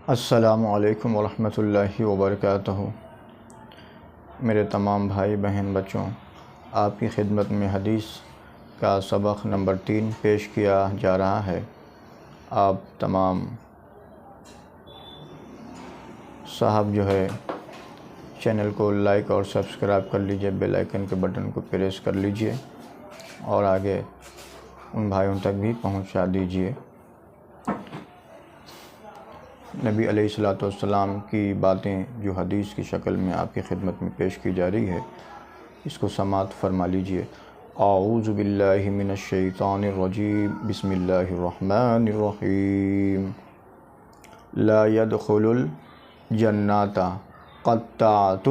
السلام علیکم ورحمۃ اللہ وبرکاتہ۔ میرے تمام بھائی بہن بچوں، آپ کی خدمت میں حدیث کا سبق نمبر 3 پیش کیا جا رہا ہے۔ آپ تمام صاحب چینل کو لائک اور سبسکرائب کر لیجئے، بیل آئیکن کے بٹن کو پریس کر لیجئے اور آگے ان بھائیوں تک بھی پہنچا دیجئے۔ نبی علیہ الصلوۃ والسلام کی باتیں جو حدیث کی شکل میں آپ کی خدمت میں پیش کی جا رہی ہے، اس کو سماعت فرما لیجئے۔ اعوذ باللہ من الشیطان الرجیم، بسم اللہ الرحمن الرحیم۔ لا يدخل الجنۃ قطاۃ،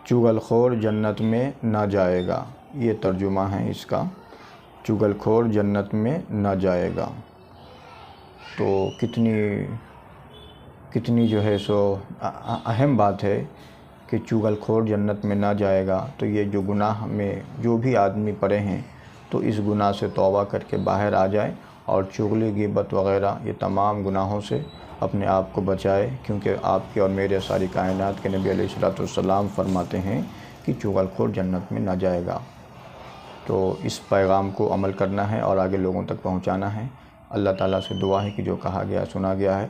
چغل خور جنت میں نہ جائے گا۔ یہ ترجمہ ہے اس کا، چغل خور جنت میں نہ جائے گا۔ تو کتنی اہم بات ہے کہ چغل خور جنت میں نہ جائے گا۔ تو یہ جو گناہ میں جو بھی آدمی پڑے ہیں تو اس گناہ سے توبہ کر کے باہر آ جائے اور چغلی غیبت وغیرہ یہ تمام گناہوں سے اپنے آپ کو بچائے، کیونکہ آپ کے اور میرے ساری کائنات کے نبی علیہ الصلوۃ والسلام فرماتے ہیں کہ چغل خور جنت میں نہ جائے گا۔ تو اس پیغام کو عمل کرنا ہے اور آگے لوگوں تک پہنچانا ہے۔ اللہ تعالیٰ سے دعا ہے کہ جو کہا گیا سنا گیا ہے،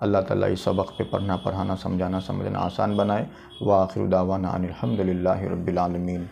اللہ تعالیٰ اس سبق پہ پڑھنا سمجھانا آسان بنائے۔ وآخر دعوانا ان الحمد للہ رب العالمین۔